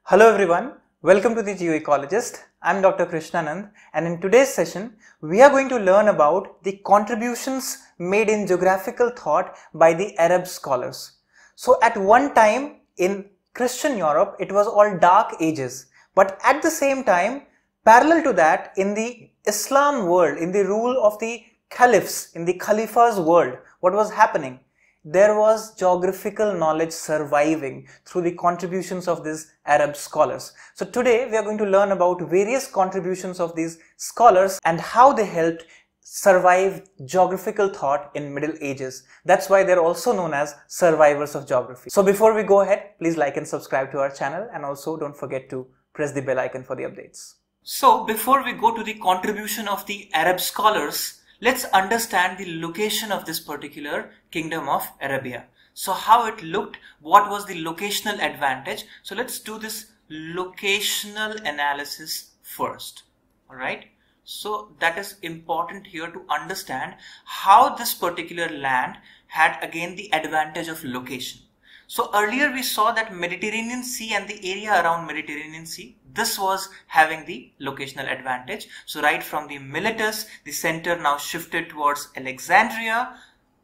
Hello everyone, welcome to the Geoecolologist. I'm Dr. Krishnanand, and in today's session we are going to learn about the contributions made in geographical thought by the Arab scholars. So at one time in Christian Europe it was all dark ages, but at the same time parallel to that in the Islam world, in the rule of the caliphs, in the Khalifa's world, what was happening? There was geographical knowledge surviving through the contributions of these Arab scholars. So today we are going to learn about various contributions of these scholars and how they helped survive geographical thought in Middle Ages. That's why they're also known as survivors of geography. So before we go ahead, please like and subscribe to our channel, and also don't forget to press the bell icon for the updates. So before we go to the contribution of the Arab scholars, let's understand the location of this particular kingdom of Arabia. So how it looked, what was the locational advantage? So let's do this locational analysis first. Alright. So that is important here to understand how this particular land had again the advantage of location. So earlier we saw that Mediterranean Sea and the area around Mediterranean Sea, this was having the locational advantage. So right from the Miletus, the center now shifted towards Alexandria,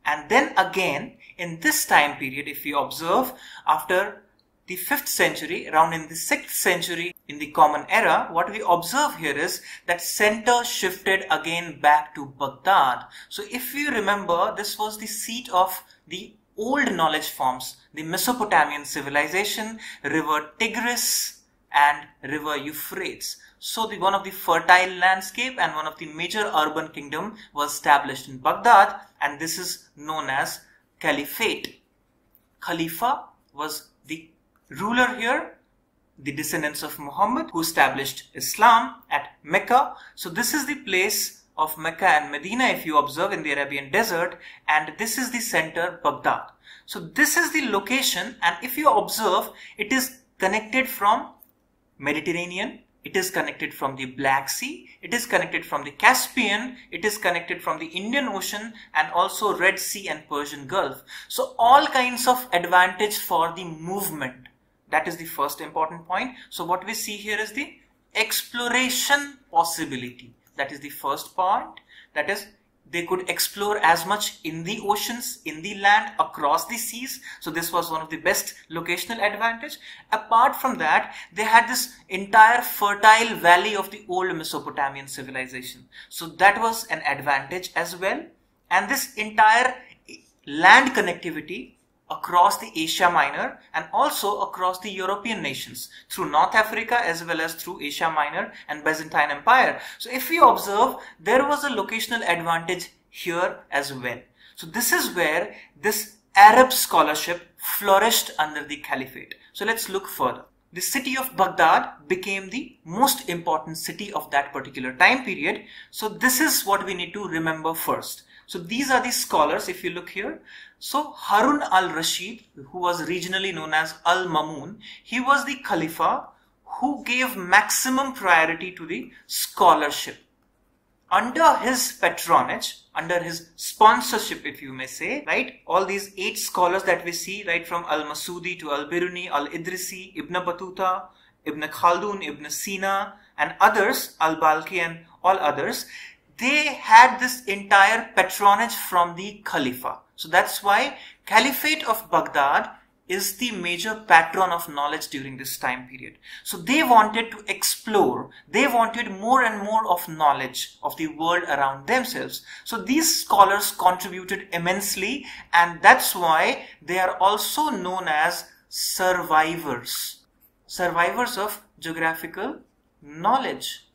and then again in this time period, if we observe, after the 5th century, around in the 6th century in the Common Era, what we observe here is that center shifted again back to Baghdad. So if you remember, this was the seat of the old knowledge forms, the Mesopotamian civilization, river Tigris and river Euphrates. So one of the fertile landscape and one of the major urban kingdom was established in Baghdad, and this is known as Caliphate. Khalifa was the ruler here, the descendants of Muhammad, who established Islam at Mecca. So this is the place of Mecca and Medina, if you observe, in the Arabian desert, and this is the center, Baghdad. So this is the location, and if you observe, it is connected from Mediterranean, it is connected from the Black Sea, it is connected from the Caspian, it is connected from the Indian Ocean, and also Red Sea and Persian Gulf. So all kinds of advantage for the movement. That is the first important point. So what we see here is the exploration possibility. That is the first point. That is, they could explore as much in the oceans, in the land, across the seas. So this was one of the best locational advantage. Apart from that, they had this entire fertile valley of the old Mesopotamian civilization. So that was an advantage as well. And this entire land connectivity across the Asia Minor and also across the European nations through North Africa as well as through Asia Minor and Byzantine Empire. So if we observe, there was a locational advantage here as well. So this is where this Arab scholarship flourished under the Caliphate. So let's look further. The city of Baghdad became the most important city of that particular time period. So this is what we need to remember first. So these are the scholars, if you look here. So Harun al-Rashid, who was regionally known as Al-Mamun, he was the Khalifa who gave maximum priority to the scholarship. Under his patronage, under his sponsorship, if you may say, right, all these 8 scholars that we see, right from Al-Masudi to Al-Biruni, Al-Idrisi, Ibn Battuta, Ibn Khaldun, Ibn Sina, and others, Al-Balkhi and all others, they had this entire patronage from the Khalifa. So that's why Caliphate of Baghdad is the major patron of knowledge during this time period. So they wanted to explore, they wanted more and more of knowledge of the world around themselves. So these scholars contributed immensely, and that's why they are also known as survivors. Survivors of geographical knowledge.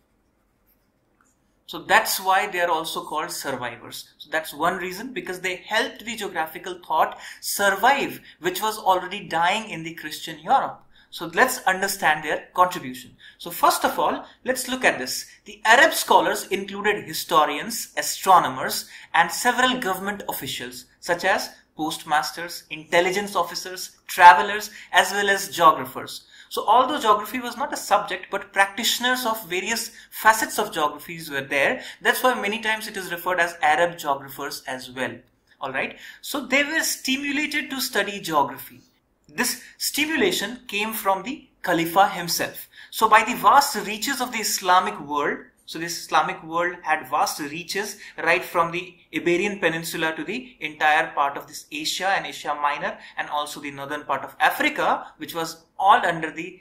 So that's why they are also called survivors. So that's one reason, because they helped the geographical thought survive, which was already dying in the Christian Europe. So let's understand their contribution. So first of all, let's look at this. The Arab scholars included historians, astronomers, and several government officials, such as postmasters, intelligence officers, travelers, as well as geographers. So although geography was not a subject, but practitioners of various facets of geographies were there. That's why many times it is referred as Arab geographers as well. Alright. So they were stimulated to study geography. This stimulation came from the Khalifa himself. So by the vast reaches of the Islamic world, so this Islamic world had vast reaches right from the Iberian Peninsula to the entire part of this Asia and Asia Minor, and also the northern part of Africa, which was all under the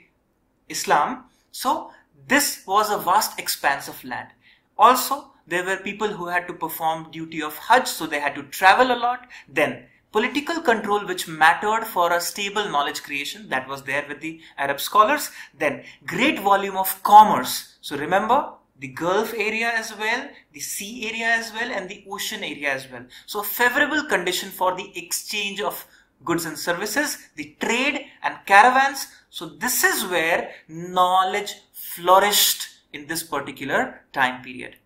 Islam. So this was a vast expanse of land. Also, there were people who had to perform duty of Hajj, so they had to travel a lot. Then political control, which mattered for a stable knowledge creation, that was there with the Arab scholars. Then great volume of commerce. So remember, the Gulf area as well, the sea area as well, and the ocean area as well. So favorable condition for the exchange of goods and services, the trade and caravans. So this is where knowledge flourished in this particular time period.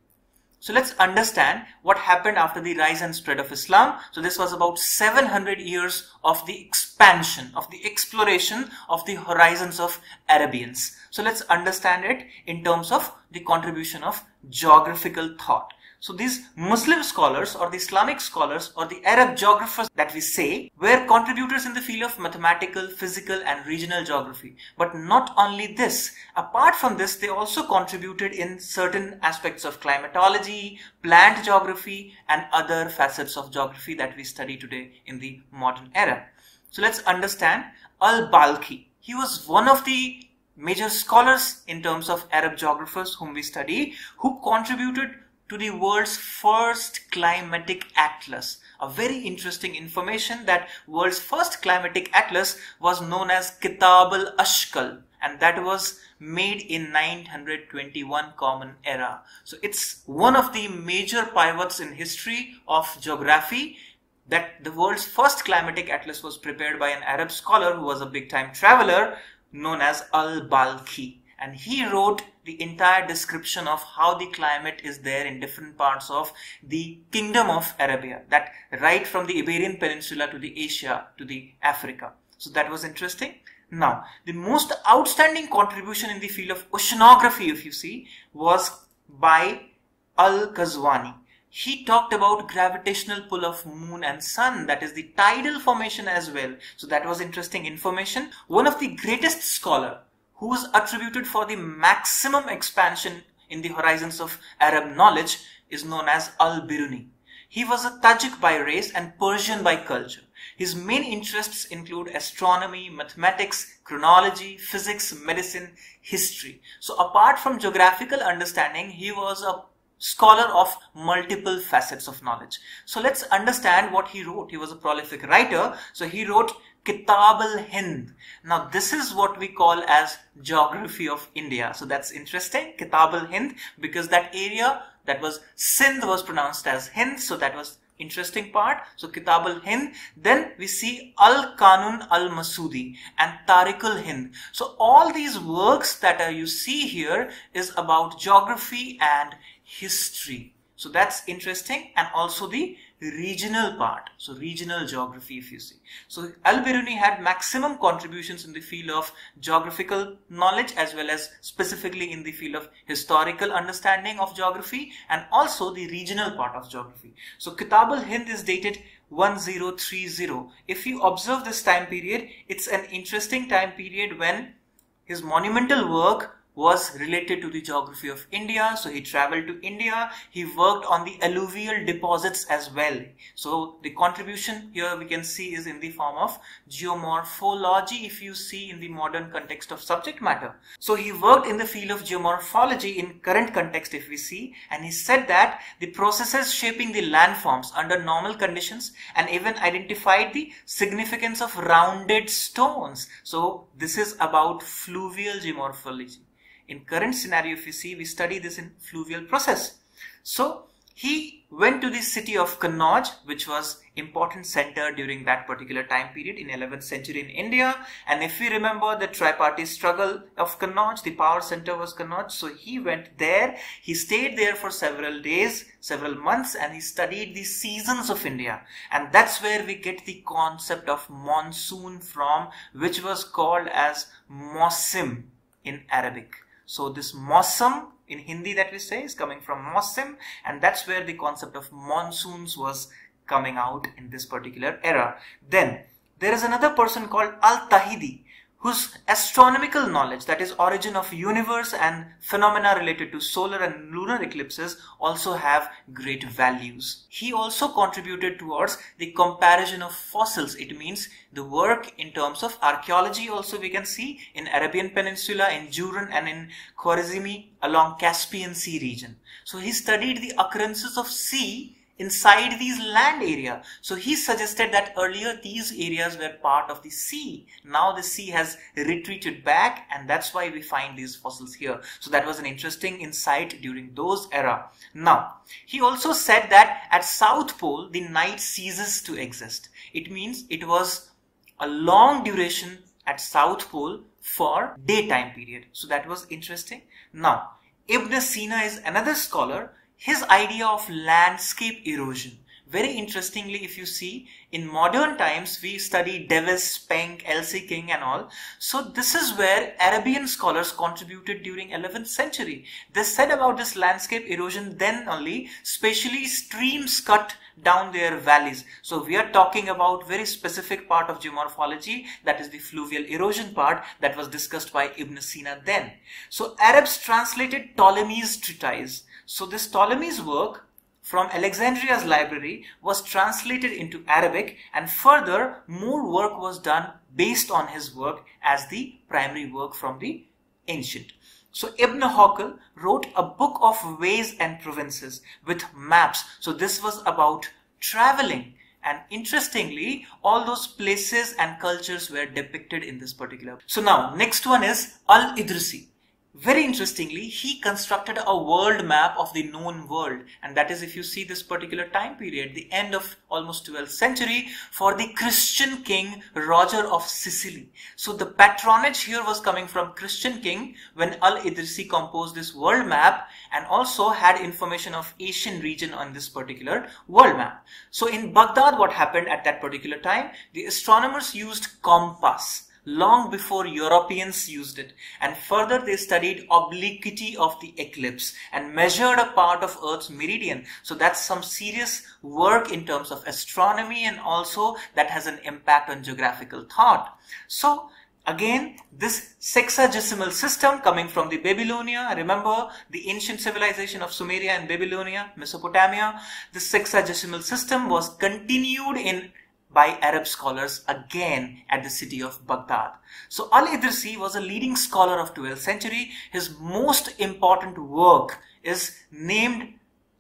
So let's understand what happened after the rise and spread of Islam. So this was about 700 years of the expansion, of the exploration of the horizons of Arabians. So let's understand it in terms of the contribution of geographical thought. So these Muslim scholars or the Islamic scholars or the Arab geographers that we say were contributors in the field of mathematical, physical and regional geography. But not only this, apart from this, they also contributed in certain aspects of climatology, plant geography and other facets of geography that we study today in the modern era. So let's understand Al-Balkhi. He was one of the major scholars in terms of Arab geographers whom we study, who contributed to the world's first climatic atlas. A very interesting information that world's first climatic atlas was known as Kitab al-Ashkal, and that was made in 921 Common Era. So it's one of the major pivots in history of geography, that the world's first climatic atlas was prepared by an Arab scholar who was a big time traveler known as Al-Balkhi. And he wrote the entire description of how the climate is there in different parts of the Kingdom of Arabia, that right from the Iberian Peninsula to the Asia to the Africa. So that was interesting. Now, the most outstanding contribution in the field of oceanography, if you see, was by Al-Qazwini. He talked about gravitational pull of moon and sun, that is the tidal formation as well. So that was interesting information. One of the greatest scholar who is attributed for the maximum expansion in the horizons of Arab knowledge is known as Al-Biruni. He was a Tajik by race and Persian by culture. His main interests include astronomy, mathematics, chronology, physics, medicine, history. So apart from geographical understanding, he was a scholar of multiple facets of knowledge. So let's understand what he wrote. He was a prolific writer. So he wrote Kitab al-Hind. Now this is what we call as geography of India. So that's interesting, Kitab al-Hind, because that area that was Sindh was pronounced as Hind. So that was interesting part. So Kitab al-Hind. Then we see Al-Qanun al-Masudi and Tariq al-Hind. So all these works that you see here is about geography and history. So that's interesting, and also the regional part. So regional geography, if you see. So Al-Biruni had maximum contributions in the field of geographical knowledge as well as specifically in the field of historical understanding of geography and also the regional part of geography. So Kitab al-Hind is dated 1030. If you observe this time period, it's an interesting time period when his monumental work was related to the geography of India. So he traveled to India. He worked on the alluvial deposits as well. So the contribution here we can see is in the form of geomorphology, if you see in the modern context of subject matter. So he worked in the field of geomorphology in current context, if we see, and he said that the processes shaping the landforms under normal conditions, and even identified the significance of rounded stones. So this is about fluvial geomorphology. In current scenario, if you see, we study this in fluvial process. So he went to the city of Kannauj, which was important center during that particular time period in 11th century in India. And if we remember the tripartite struggle of Kannauj, the power center was Kannauj. So he went there, he stayed there for several days, several months, and he studied the seasons of India. And that's where we get the concept of monsoon from, which was called as Mausim in Arabic. So this Mausam in Hindi that we say is coming from Mausim, and that's where the concept of monsoons was coming out in this particular era. Then there is another person called Al-Tahidi whose astronomical knowledge, that is origin of universe and phenomena related to solar and lunar eclipses, also have great values. He also contributed towards the comparison of fossils. It means the work in terms of archaeology also we can see in Arabian Peninsula, in Juran and in Khwarezmi along Caspian Sea region. So he studied the occurrences of sea inside these land area. So he suggested that earlier these areas were part of the sea. Now the sea has retreated back, and that's why we find these fossils here. So that was an interesting insight during those era. Now, he also said that at South Pole, the night ceases to exist. It means it was a long duration at South Pole for daytime period. So that was interesting. Now, Ibn Sina is another scholar. His idea of landscape erosion. Very interestingly, if you see, in modern times, we study Davis, Penck, L.C. King and all. So this is where Arabian scholars contributed during 11th century. They said about this landscape erosion then only, especially streams cut down their valleys. So we are talking about very specific part of geomorphology, that is the fluvial erosion part that was discussed by Ibn Sina then. So Arabs translated Ptolemy's treatise. So this Ptolemy's work from Alexandria's library was translated into Arabic, and further more work was done based on his work as the primary work from the ancient. So Ibn Hawkal wrote a book of ways and provinces with maps. So this was about traveling, and interestingly all those places and cultures were depicted in this particular. So now next one is Al-Idrisi. Very interestingly, he constructed a world map of the known world, and that is, if you see this particular time period, the end of almost 12th century, for the Christian king Roger of Sicily. So the patronage here was coming from Christian king when Al-Idrisi composed this world map, and also had information of Asian region on this particular world map. So in Baghdad, what happened at that particular time? The astronomers used compass long before Europeans used it, and further they studied obliquity of the eclipse and measured a part of Earth's meridian. So that's some serious work in terms of astronomy, and also that has an impact on geographical thought. So again, this sexagesimal system coming from the Babylonia, remember the ancient civilization of Sumeria and Babylonia, Mesopotamia, the sexagesimal system was continued by Arab scholars again at the city of Baghdad. So Al-Idrisi was a leading scholar of 12th century. His most important work is named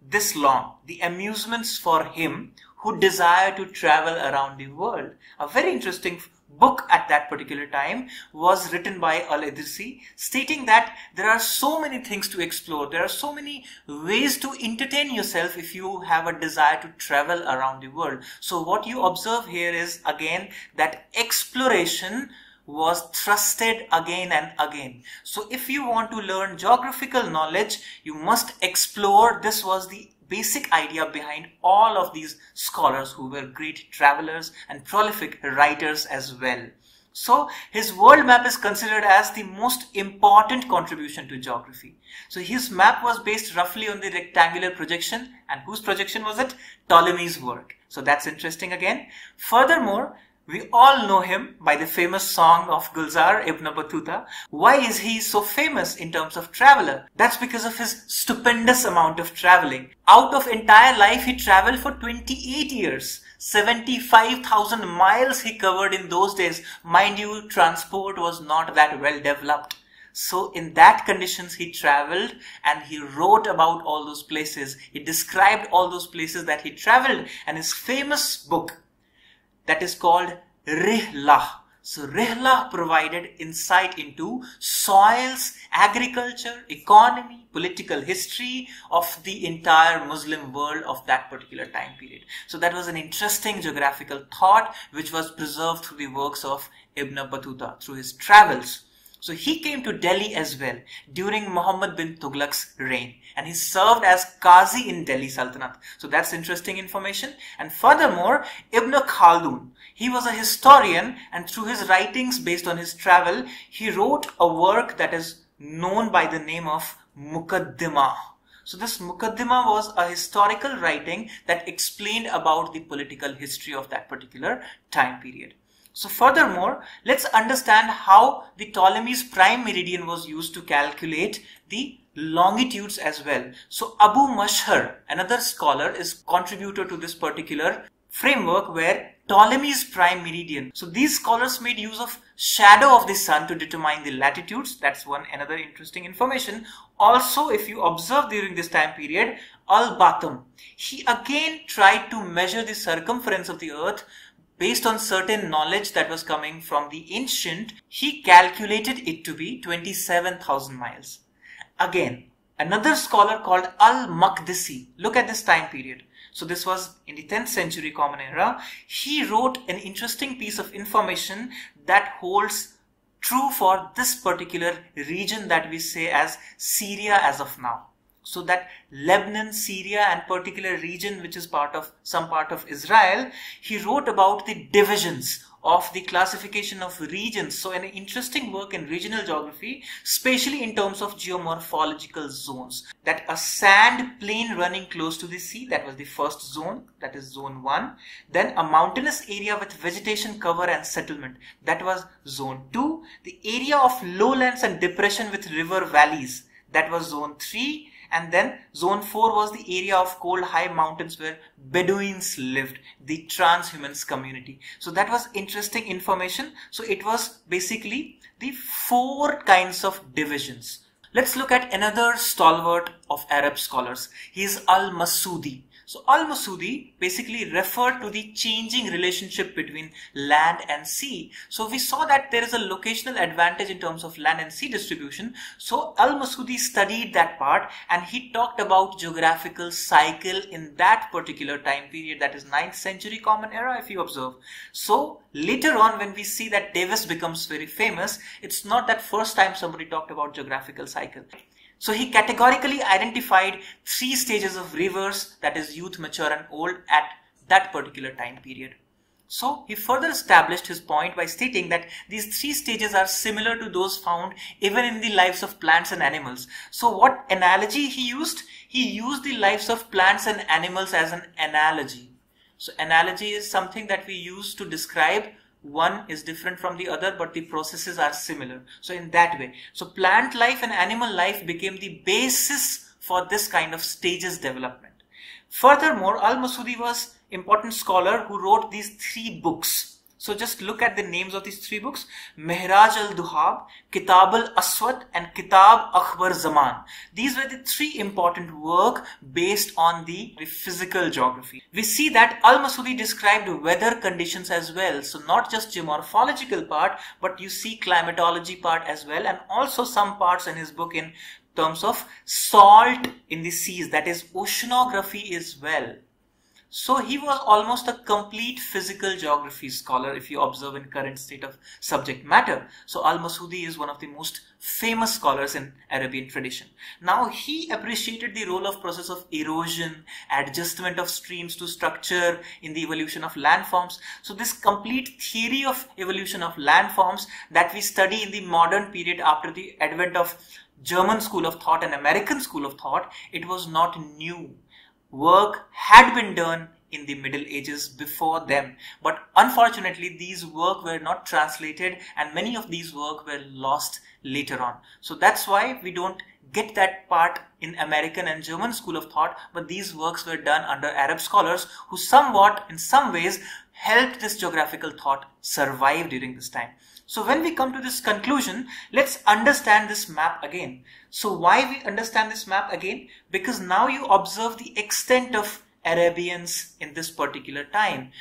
this long, The Amusements for Him Who Desire to Travel Around the World. A very interesting book at that particular time was written by Al-Idrisi, stating that there are so many things to explore, there are so many ways to entertain yourself if you have a desire to travel around the world. So what you observe here is again that exploration was thrusted again and again. So if you want to learn geographical knowledge, you must explore. This was the basic idea behind all of these scholars who were great travelers and prolific writers as well. So his world map is considered as the most important contribution to geography. So his map was based roughly on the rectangular projection, and whose projection was it? Ptolemy's work. So that's interesting again. Furthermore, we all know him by the famous song of Gulzar Ibn Battuta. Why is he so famous in terms of traveler? That's because of his stupendous amount of traveling. Out of entire life, he traveled for 28 years. 75,000 miles he covered in those days. Mind you, transport was not that well developed. So in that conditions he traveled, and he wrote about all those places. He described all those places that he traveled, and his famous book that is called Rihlah. So Rihlah provided insight into soils, agriculture, economy, political history of the entire Muslim world of that particular time period. So that was an interesting geographical thought which was preserved through the works of Ibn Battuta, through his travels. So he came to Delhi as well during Muhammad bin Tughlaq's reign, and he served as Qazi in Delhi Sultanate. So that's interesting information. And furthermore, Ibn Khaldun, he was a historian, and through his writings based on his travel, he wrote a work that is known by the name of Muqaddimah. So this Muqaddimah was a historical writing that explained about the political history of that particular time period. So furthermore, let's understand how the Ptolemy's prime meridian was used to calculate the longitudes as well. So Abu Mashhar, another scholar, is contributor to this particular framework where Ptolemy's prime meridian. So these scholars made use of shadow of the sun to determine the latitudes. That's another interesting information. Also, if you observe during this time period, Al-Batum, he again tried to measure the circumference of the earth based on certain knowledge that was coming from the ancient. He calculated it to be 27,000 miles. Again, another scholar called Al-Maqdisi. Look at this time period. So this was in the 10th century Common Era. He wrote an interesting piece of information that holds true for this particular region that we say as Syria as of now. So that Lebanon, Syria and particular region which is some part of Israel, he wrote about the divisions of the classification of regions. So an interesting work in regional geography, especially in terms of geomorphological zones. That a sand plain running close to the sea, that was the first zone, that is zone 1. Then a mountainous area with vegetation cover and settlement, that was zone 2. The area of lowlands and depression with river valleys, that was zone 3. And then zone 4 was the area of cold high mountains where Bedouins lived, the transhumans community. So that was interesting information. So it was basically the 4 kinds of divisions. Let's look at another stalwart of Arab scholars. He is Al-Masudi. So Al-Masudi basically referred to the changing relationship between land and sea. So we saw that there is a locational advantage in terms of land and sea distribution. So Al-Masudi studied that part and he talked about geographical cycle in that particular time period, that is 9th century Common Era, if you observe. So later on when we see that Davis becomes very famous, it's not that first time somebody talked about geographical cycle. So he categorically identified 3 stages of rivers, that is youth, mature and old, at that particular time period. So he further established his point by stating that these 3 stages are similar to those found even in the lives of plants and animals. So what analogy he used? He used the lives of plants and animals as an analogy. So analogy is something that we use to describe one is different from the other, but the processes are similar. So in that way, so plant life and animal life became the basis for this kind of stages development. Furthermore, Al-Masudi was an important scholar who wrote these 3 books. So just look at the names of these 3 books: Mihraj al-Duhab, Kitab al-Aswad and Kitab Akhbar Zaman. These were the 3 important work based on the physical geography. We see that Al-Masudi described weather conditions as well. So not just geomorphological part, but you see climatology part as well, and also some parts in his book in terms of salt in the seas, that is oceanography as well. So he was almost a complete physical geography scholar if you observe in current state of subject matter. So Al-Masudi is one of the most famous scholars in Arabian tradition. Now he appreciated the role of process of erosion, adjustment of streams to structure in the evolution of landforms. So this complete theory of evolution of landforms that we study in the modern period after the advent of German school of thought and American school of thought, it was not new. Work had been done in the Middle Ages before them, but unfortunately these work were not translated and many of these work were lost later on. So that's why we don't get that part in American and German school of thought, but these works were done under Arab scholars who somewhat in some ways helped this geographical thought survive during this time. So when we come to this conclusion, let's understand this map again. So why we understand this map again? Because now you observe the extent of Arabians in this particular time.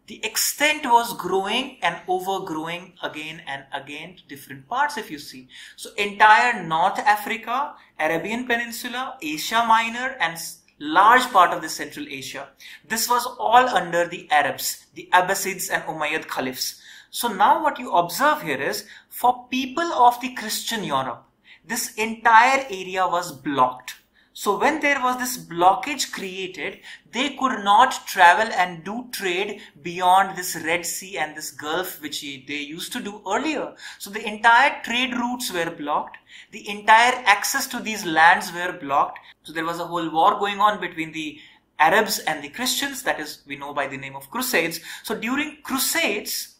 The extent was growing and overgrowing again and again to different parts if you see. So entire North Africa, Arabian Peninsula, Asia Minor and large part of the Central Asia. This was all under the Arabs, the Abbasids and Umayyad Caliphs. So now what you observe here is, for people of the Christian Europe, this entire area was blocked. So when there was this blockage created, they could not travel and do trade beyond this Red Sea and this Gulf which they used to do earlier. So the entire trade routes were blocked. The entire access to these lands were blocked. So there was a whole war going on between the Arabs and the Christians, that is we know by the name of Crusades. So during Crusades,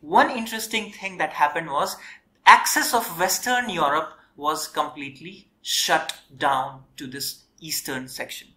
one interesting thing that happened was access of Western Europe was completely shut down to this eastern section.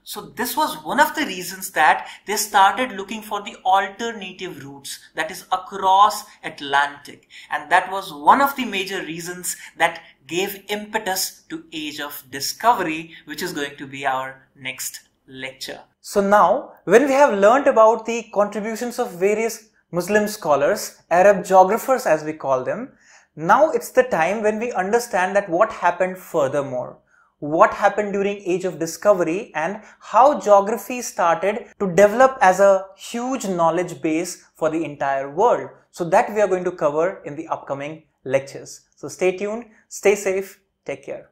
So this was one of the reasons that they started looking for the alternative routes, that is across Atlantic. And that was one of the major reasons that gave impetus to Age of Discovery, which is going to be our next lecture. So now, when we have learned about the contributions of various Muslim scholars, Arab geographers as we call them, now it's the time when we understand that what happened furthermore. What happened during Age of Discovery and how geography started to develop as a huge knowledge base for the entire world. So that we are going to cover in the upcoming lectures. So stay tuned, stay safe, take care.